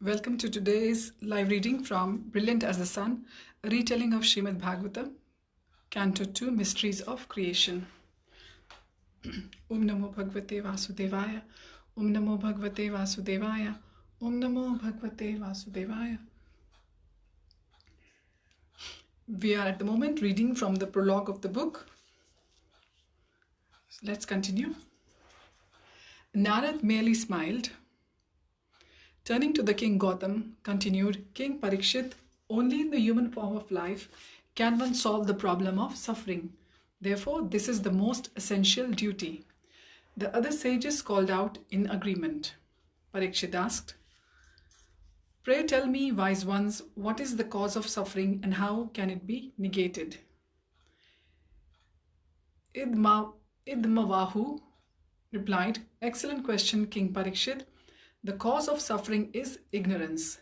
Welcome to today's live reading from Brilliant as the Sun, a retelling of Srimad Bhagavatam, Canto 2, Mysteries of Creation. Om Namo Bhagavate Vasudevaya, Om Namo Bhagavate Vasudevaya, Om Namo Bhagavate Vasudevaya. We are at the moment reading from the prologue of the book. Let's continue. Narad merely smiled. Turning to the king Gautam, continued, King Parikshit, only in the human form of life can one solve the problem of suffering. Therefore, this is the most essential duty. The other sages called out in agreement. Parikshit asked, Pray tell me, wise ones, what is the cause of suffering and how can it be negated? Idmavahu replied, Excellent question, King Parikshit. The cause of suffering is ignorance.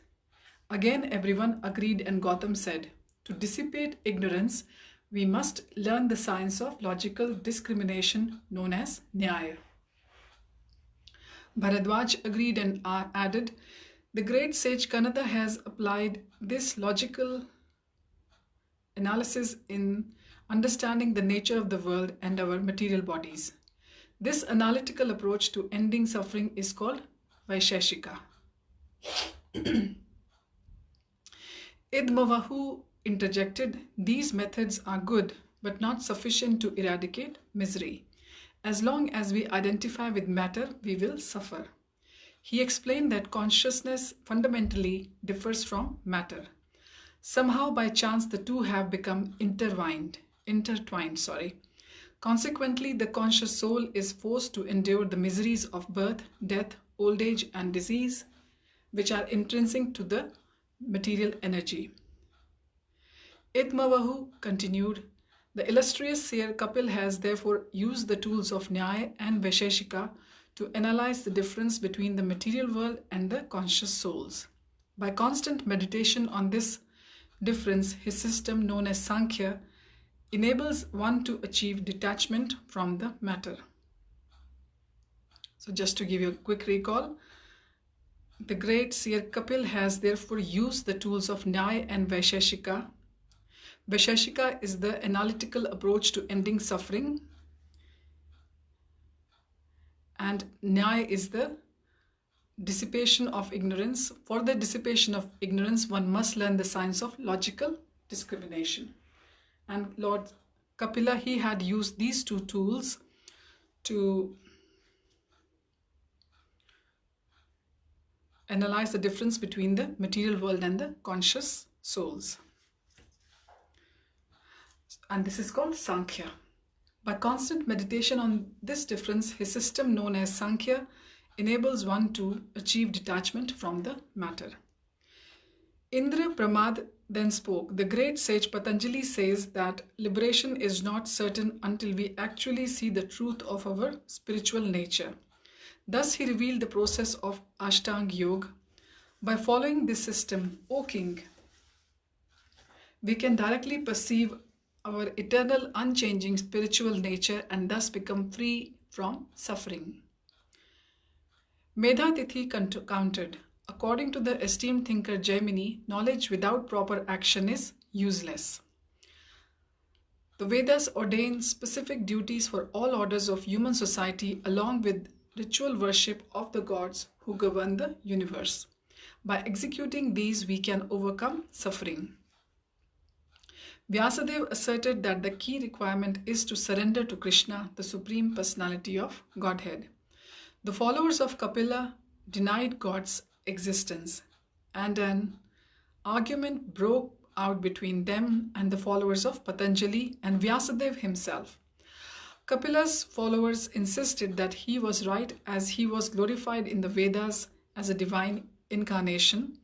Again, everyone agreed, and Gautam said, To dissipate ignorance, we must learn the science of logical discrimination known as Nyaya. Bharadwaj agreed and added, The great sage Kanada has applied this logical analysis in understanding the nature of the world and our material bodies. This analytical approach to ending suffering is called Vaisheshika. Idmavahu interjected, These methods are good, but not sufficient to eradicate misery. As long as we identify with matter, we will suffer. He explained that consciousness fundamentally differs from matter. Somehow by chance the two have become intertwined. Consequently, the conscious soul is forced to endure the miseries of birth, death, old age and disease, which are intrinsic to the material energy. Idmavahu continued, The illustrious seer Kapil has therefore used the tools of Nyaya and Vaisheshika to analyze the difference between the material world and the conscious souls. By constant meditation on this difference, his system known as Sankhya enables one to achieve detachment from the matter. So just to give you a quick recall, the great seer Kapil has therefore used the tools of Nyaya and Vaisheshika. Vaisheshika is the analytical approach to ending suffering, and Nyaya is the dissipation of ignorance. For the dissipation of ignorance, one must learn the science of logical discrimination. And Lord Kapila, he had used these two tools to analyze the difference between the material world and the conscious souls. And this is called Sankhya. By constant meditation on this difference, his system known as Sankhya enables one to achieve detachment from the matter. Indra Pramad then spoke. The great sage Patanjali says that liberation is not certain until we actually see the truth of our spiritual nature. Thus, he revealed the process of Ashtanga Yoga. By following this system, O King, we can directly perceive our eternal, unchanging spiritual nature and thus become free from suffering. Medhatithi countered, According to the esteemed thinker Jaimini, knowledge without proper action is useless. The Vedas ordain specific duties for all orders of human society along with ritual worship of the gods who govern the universe. By executing these, we can overcome suffering. Vyasadeva asserted that the key requirement is to surrender to Krishna, the Supreme Personality of Godhead. The followers of Kapila denied God's existence, and an argument broke out between them and the followers of Patanjali and Vyasadeva himself. Kapila's followers insisted that he was right as he was glorified in the Vedas as a divine incarnation.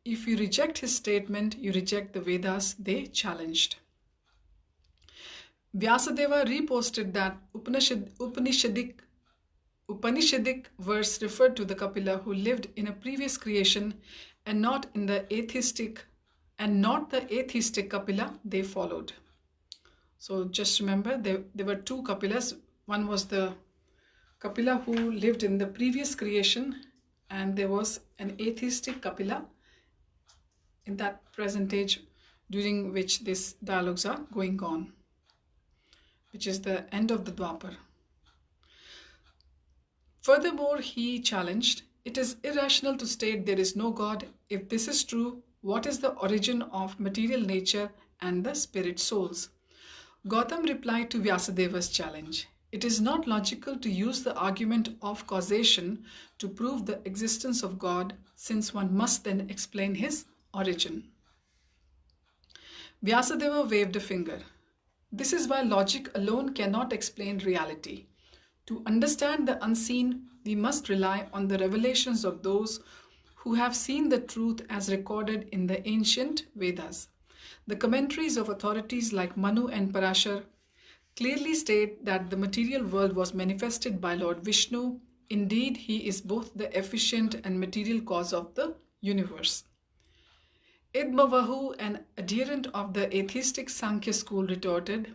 If you reject his statement, you reject the Vedas, they challenged. Vyasadeva reposted that Upanishadic verse referred to the Kapila who lived in a previous creation and not the atheistic Kapila they followed. So just remember, there were two Kapilas. One was the Kapila who lived in the previous creation, and there was an atheistic Kapila in that present age during which these dialogues are going on, which is the end of the Dwapar. Furthermore, he challenged, it is irrational to state there is no God. If this is true, what is the origin of material nature and the spirit souls? Gautam replied to Vyasadeva's challenge. It is not logical to use the argument of causation to prove the existence of God, since one must then explain his origin. Vyasadeva waved a finger. This is why logic alone cannot explain reality. To understand the unseen, we must rely on the revelations of those who have seen the truth as recorded in the ancient Vedas. The commentaries of authorities like Manu and Parashar clearly state that the material world was manifested by Lord Vishnu. Indeed, he is both the efficient and material cause of the universe. Idmavahu, an adherent of the atheistic Sankhya school, retorted,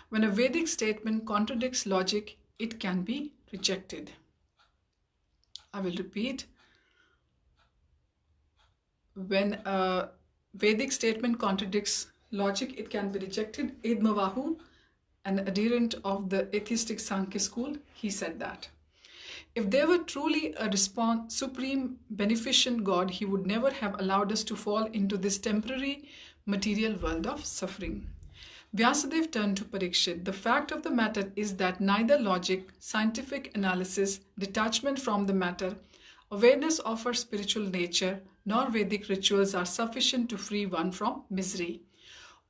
when a Vedic statement contradicts logic, it can be rejected. I will repeat. When a Vedic statement contradicts logic, it can be rejected. Idmavahu, an adherent of the atheistic Sankhya school, he said that. If there were truly a supreme beneficent God, he would never have allowed us to fall into this temporary material world of suffering. Vyasadeva turned to Parikshit. The fact of the matter is that neither logic, scientific analysis, detachment from the matter, awareness of our spiritual nature, nor Vedic rituals are sufficient to free one from misery.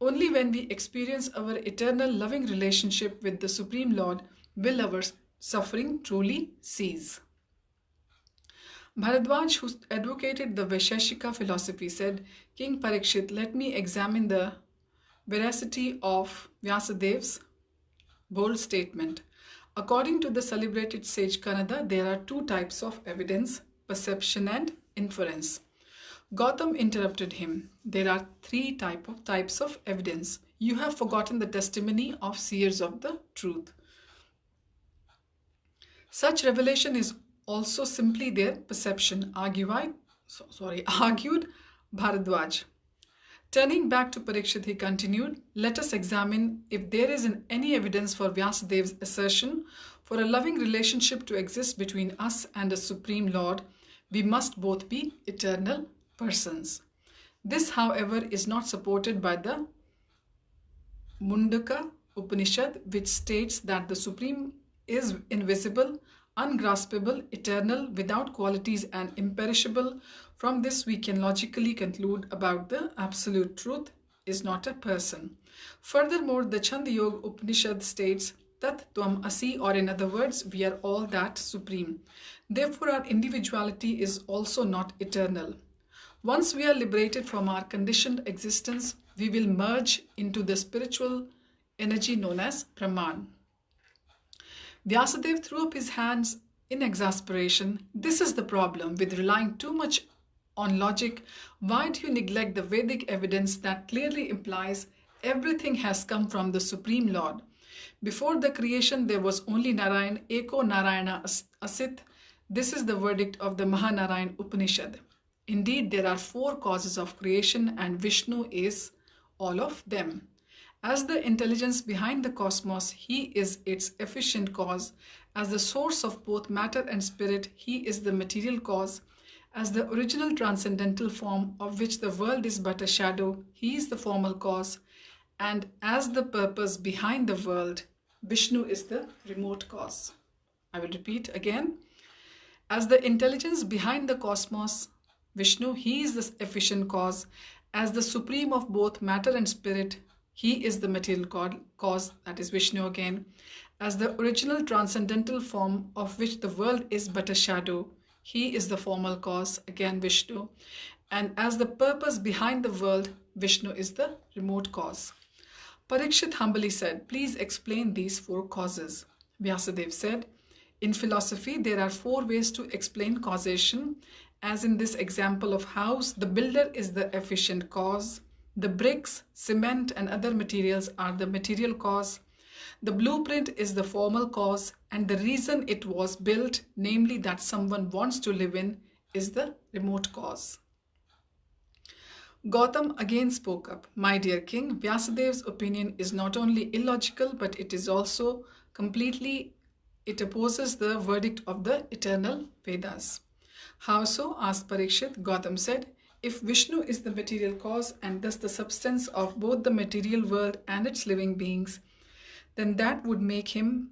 Only when we experience our eternal loving relationship with the Supreme Lord will our suffering truly cease. Bharadwaj, who advocated the Vaisheshika philosophy, said, King Parikshit, let me examine the veracity of Vyasadev's bold statement. According to the celebrated sage Kanada, there are two types of evidence, perception and inference. Gautam interrupted him. There are three types of evidence. You have forgotten the testimony of seers of the truth. Such revelation is also simply their perception, argued Bharadwaj. Turning back to Parikshit, he continued, let us examine if there is any evidence for Vyasadev's assertion. For a loving relationship to exist between us and the Supreme Lord, we must both be eternal persons. This, however, is not supported by the Mundaka Upanishad, which states that the Supreme is invisible, ungraspable, eternal, without qualities and imperishable. From this we can logically conclude about the absolute truth is not a person. Furthermore, the Chandogya Upanishad states Tat Tvam Asi, or in other words, we are all that supreme. Therefore, our individuality is also not eternal. Once we are liberated from our conditioned existence, we will merge into the spiritual energy known as Brahman. Vyasadeva threw up his hands in exasperation. This is the problem with relying too much on logic. Why do you neglect the Vedic evidence that clearly implies everything has come from the Supreme Lord? Before the creation, there was only Narayan, Eko Narayana Asit. This is the verdict of the Mahanarayan Upanishad. Indeed, there are 4 causes of creation and Vishnu is all of them. As the intelligence behind the cosmos, he is its efficient cause. As the source of both matter and spirit, he is the material cause. As the original transcendental form of which the world is but a shadow, he is the formal cause. And as the purpose behind the world, Vishnu is the remote cause. I will repeat again. As the intelligence behind the cosmos, Vishnu, he is the efficient cause. As the supreme of both matter and spirit, he is the material cause, that is Vishnu again. As the original transcendental form of which the world is but a shadow, he is the formal cause, again Vishnu. And as the purpose behind the world, Vishnu is the remote cause. Parikshit humbly said, please explain these 4 causes. Vyasadeva said, in philosophy, there are 4 ways to explain causation. As in this example of house, the builder is the efficient cause. The bricks, cement and other materials are the material cause. The blueprint is the formal cause, and the reason it was built, namely that someone wants to live in, is the remote cause. Gautam again spoke up. My dear king, Vyasadev's opinion is not only illogical, but it is also it opposes the verdict of the eternal Vedas. How so? Asked Parikshit. Gautam said, if Vishnu is the material cause and thus the substance of both the material world and its living beings, then that would make him,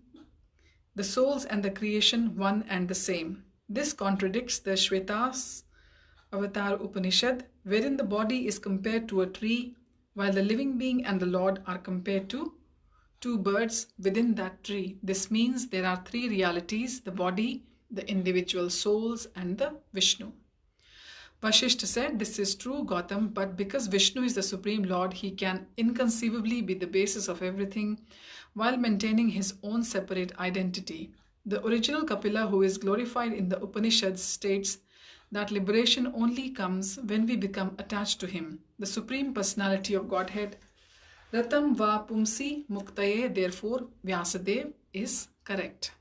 the souls and the creation, one and the same. This contradicts the Shvetas Avatar Upanishad, wherein the body is compared to a tree, while the living being and the Lord are compared to two birds within that tree. This means there are three realities: the body, the individual souls, and the Vishnu. Vashishta said, this is true, Gautam, but because Vishnu is the Supreme Lord, he can inconceivably be the basis of everything while maintaining his own separate identity. The original Kapila, who is glorified in the Upanishads, states that liberation only comes when we become attached to him, the Supreme Personality of Godhead. Ratam va pumsi muktaye, therefore Vyasadev is correct.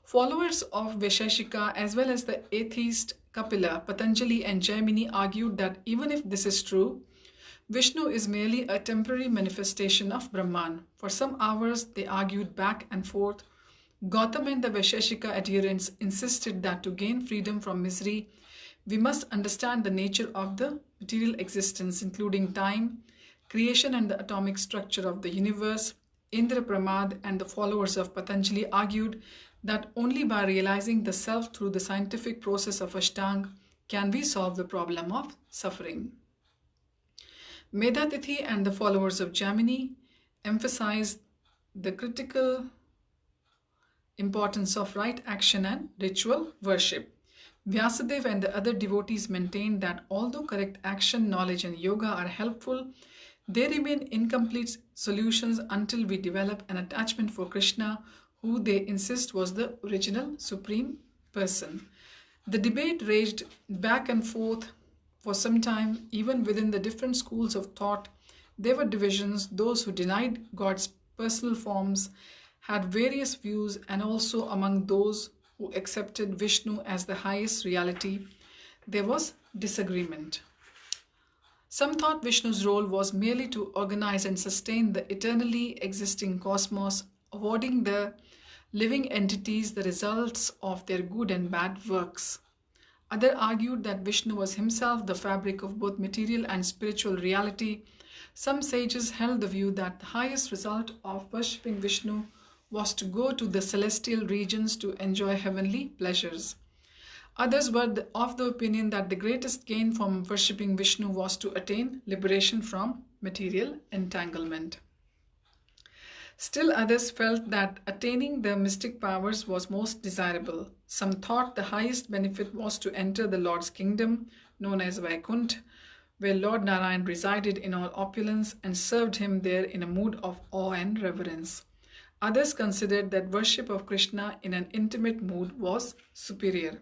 Followers of Vaisheshika as well as the atheist Kapila, Patanjali and Jaimini argued that even if this is true, Vishnu is merely a temporary manifestation of Brahman. For some hours they argued back and forth. Gautam and the Vaisheshika adherents insisted that to gain freedom from misery, we must understand the nature of the material existence, including time, creation and the atomic structure of the universe. Indra Pramad and the followers of Patanjali argued that only by realizing the self through the scientific process of Ashtanga can we solve the problem of suffering. Medhatithi and the followers of Jaimini emphasized the critical importance of right action and ritual worship. Vyasadeva and the other devotees maintained that although correct action, knowledge and yoga are helpful, they remain incomplete solutions until we develop an attachment for Krishna, who they insist was the original Supreme Person. The debate raged back and forth for some time. Even within the different schools of thought, there were divisions. Those who denied God's personal forms had various views, and also among those who accepted Vishnu as the highest reality, there was disagreement. Some thought Vishnu's role was merely to organize and sustain the eternally existing cosmos, awarding the living entities the results of their good and bad works. Others argued that Vishnu was himself the fabric of both material and spiritual reality. Some sages held the view that the highest result of worshipping Vishnu was to go to the celestial regions to enjoy heavenly pleasures. Others were of the opinion that the greatest gain from worshipping Vishnu was to attain liberation from material entanglement. Still others felt that attaining the mystic powers was most desirable. Some thought the highest benefit was to enter the Lord's kingdom, known as Vaikuntha, where Lord Narayan resided in all opulence and served him there in a mood of awe and reverence. Others considered that worship of Krishna in an intimate mood was superior.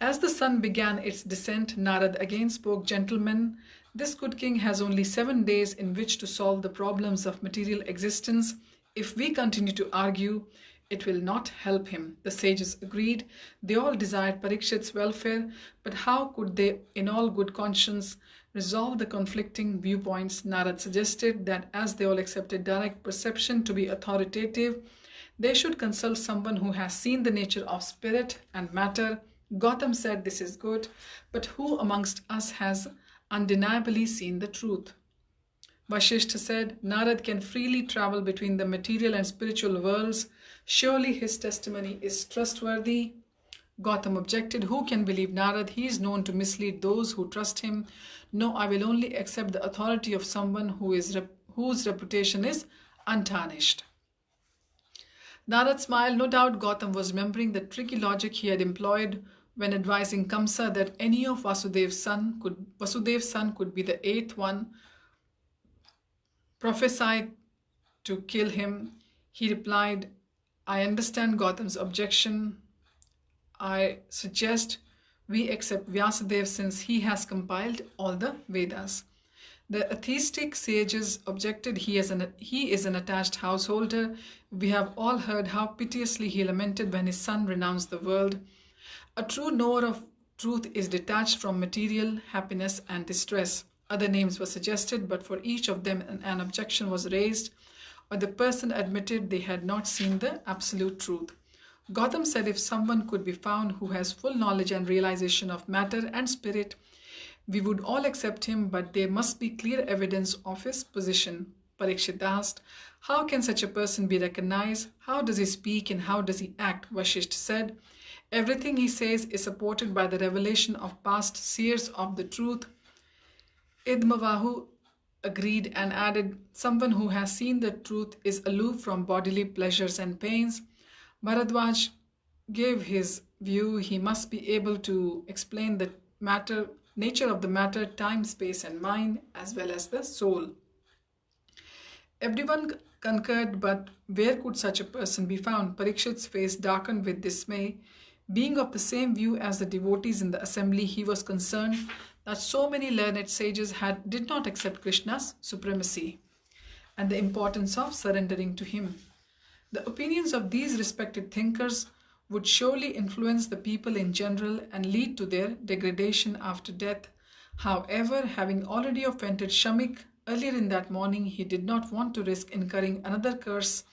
As the sun began its descent, Narad again spoke, Gentlemen, this good king has only 7 days in which to solve the problems of material existence. If we continue to argue, it will not help him. The sages agreed. They all desired Parikshit's welfare, but how could they, in all good conscience, resolve the conflicting viewpoints? Narad suggested that as they all accepted direct perception to be authoritative, they should consult someone who has seen the nature of spirit and matter. Gautam said, this is good, but who amongst us has undeniably seen the truth? Vashishta said, Narad can freely travel between the material and spiritual worlds. Surely his testimony is trustworthy. Gautam objected, who can believe Narad? He is known to mislead those who trust him. No, I will only accept the authority of someone whose reputation is untarnished. Narad smiled. No doubt Gautam was remembering the tricky logic he had employed when advising Kamsa that any of Vasudev's son could be the 8th one prophesied to kill him. He replied, I understand Gautam's objection. I suggest we accept Vyasadeva since he has compiled all the Vedas. The atheistic sages objected, he is an attached householder. We have all heard how piteously he lamented when his son renounced the world. A true knower of truth is detached from material happiness and distress. Other names were suggested, but for each of them an objection was raised, or the person admitted they had not seen the absolute truth. Gautam said if someone could be found who has full knowledge and realization of matter and spirit, we would all accept him, but there must be clear evidence of his position. Parikshit asked, how can such a person be recognized? How does he speak and how does he act? Vashisht said, everything he says is supported by the revelation of past seers of the truth. Idmavahu agreed and added, someone who has seen the truth is aloof from bodily pleasures and pains. Bharadwaj gave his view. He must be able to explain the nature of the matter, time, space and mind, as well as the soul. Everyone concurred, but where could such a person be found? Parikshit's face darkened with dismay. Being of the same view as the devotees in the assembly, he was concerned that so many learned sages did not accept Krishna's supremacy and the importance of surrendering to him. The opinions of these respected thinkers would surely influence the people in general and lead to their degradation after death. However, having already offended Shamik earlier in that morning, he did not want to risk incurring another curse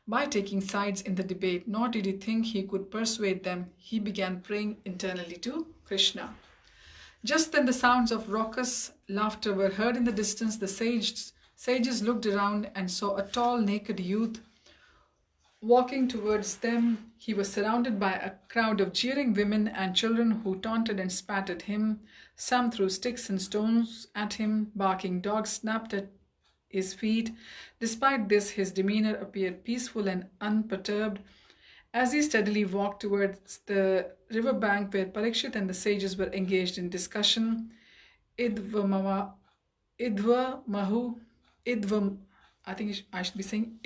by taking sides in the debate, nor did he think he could persuade them. He began praying internally to Krishna. Just then the sounds of raucous laughter were heard in the distance. The sages looked around and saw a tall, naked youth walking towards them. He was surrounded by a crowd of jeering women and children who taunted and spat at him. Some threw sticks and stones at him. Barking dogs snapped at his feet. Despite this, his demeanor appeared peaceful and unperturbed. As he steadily walked towards the river bank where Parikshit and the sages were engaged in discussion, I think I should be saying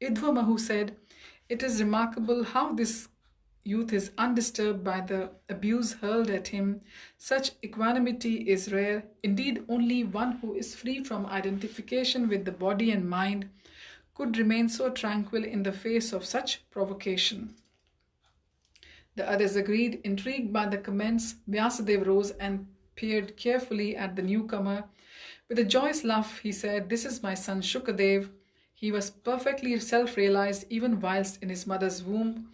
Idvamahu said, it is remarkable how this youth is undisturbed by the abuse hurled at him. Such equanimity is rare. Indeed, only one who is free from identification with the body and mind could remain so tranquil in the face of such provocation. The others agreed. Intrigued by the comments, Vyasadeva rose and peered carefully at the newcomer. With a joyous laugh, he said, this is my son Shukadev. He was perfectly self-realized even whilst in his mother's womb.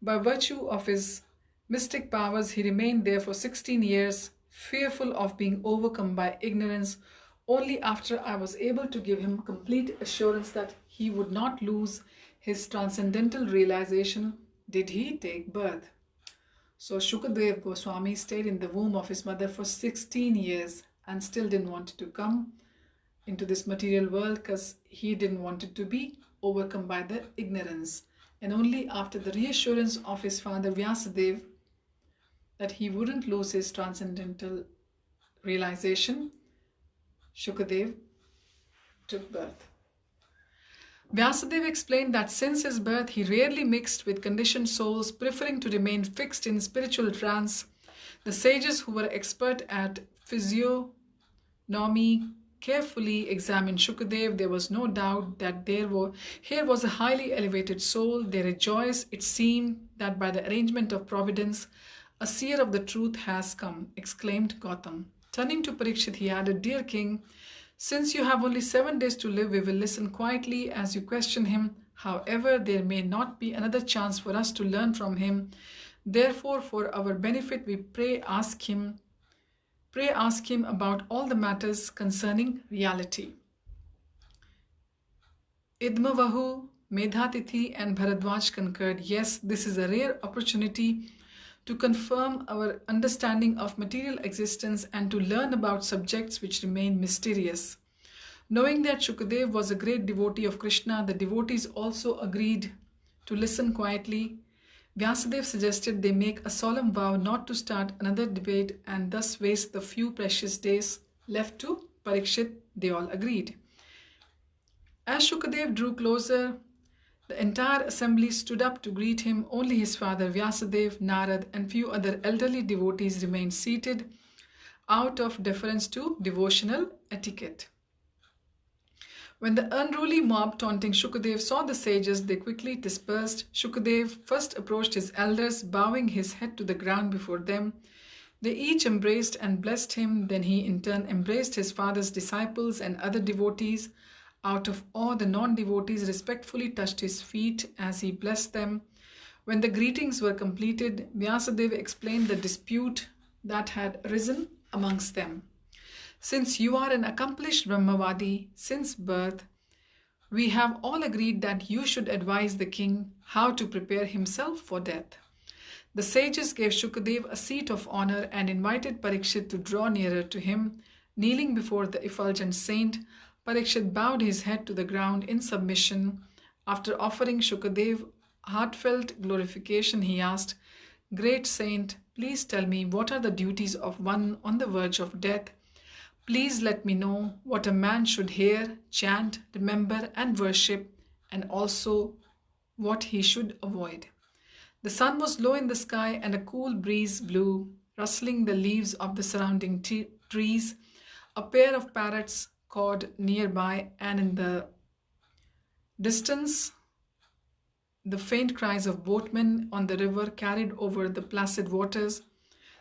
By virtue of his mystic powers, he remained there for 16 years, fearful of being overcome by ignorance. Only after I was able to give him complete assurance that he would not lose his transcendental realization did he take birth. So Shukadev Goswami stayed in the womb of his mother for 16 years and still didn't want to come into this material world because he didn't want it to be overcome by the ignorance. And only after the reassurance of his father Vyasadeva that he wouldn't lose his transcendental realization, Shukadev took birth. Vyasadeva explained that since his birth he rarely mixed with conditioned souls, preferring to remain fixed in spiritual trance. The sages who were expert at physiognomy carefully examined Shukadev. There was no doubt that here was a highly elevated soul. They rejoiced. It seemed that by the arrangement of providence, a seer of the truth has come, exclaimed Gautam. Turning to Parikshit, he added, dear king, since you have only 7 days to live, we will listen quietly as you question him. However, there may not be another chance for us to learn from him. Therefore, for our benefit, we pray ask him about all the matters concerning reality. Idmavahu, Medhatithi and Bharadwaj concurred, yes, this is a rare opportunity to confirm our understanding of material existence and to learn about subjects which remain mysterious. Knowing that Shukadev was a great devotee of Krishna, the devotees also agreed to listen quietly. Vyasadeva suggested they make a solemn vow not to start another debate and thus waste the few precious days left to Parikshit. They all agreed. As Shukadev drew closer, the entire assembly stood up to greet him. Only his father Vyasadeva, Narad and few other elderly devotees remained seated out of deference to devotional etiquette. When the unruly mob taunting Shukadev saw the sages, they quickly dispersed. Shukadev first approached his elders, bowing his head to the ground before them. They each embraced and blessed him. Then he in turn embraced his father's disciples and other devotees. Out of awe, the non-devotees respectfully touched his feet as he blessed them. When the greetings were completed, Vyasadeva explained the dispute that had arisen amongst them. Since you are an accomplished Brahmavadi since birth, we have all agreed that you should advise the king how to prepare himself for death. The sages gave Shukadev a seat of honor and invited Parikshit to draw nearer to him. Kneeling before the effulgent saint, Parikshit bowed his head to the ground in submission. After offering Shukadev heartfelt glorification, he asked, "Great saint, please tell me what are the duties of one on the verge of death. Please let me know what a man should hear, chant, remember, and worship, and also what he should avoid." The sun was low in the sky and a cool breeze blew, rustling the leaves of the surrounding trees. A pair of parrots cawed nearby, and in the distance, the faint cries of boatmen on the river carried over the placid waters.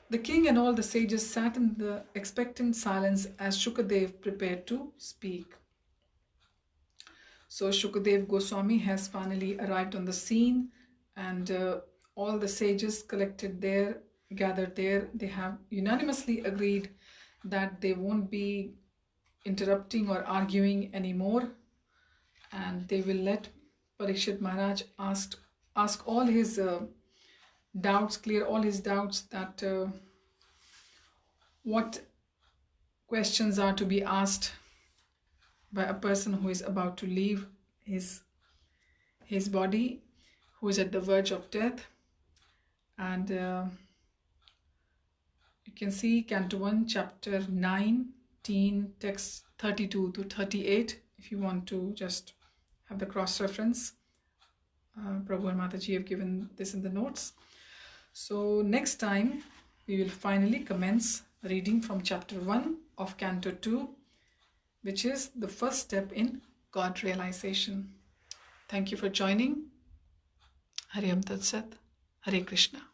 The king and all the sages sat in the expectant silence as Shukadev prepared to speak. So Shukadev Goswami has finally arrived on the scene, and all the sages gathered there, they have unanimously agreed that they won't be interrupting or arguing anymore, and they will let Parikshit Maharaj ask all his doubts, clear all his doubts, that what questions are to be asked by a person who is about to leave his body, who is at the verge of death. And you can see Canto 1, Chapter 19, text 32 to 38, if you want to just have the cross-reference. Prabhu and Mataji have given this in the notes. So next time we will finally commence reading from Chapter 1 of Canto 2, which is the first step in God realization. Thank you for joining. Hare Om Tat Sat. Hare Krishna.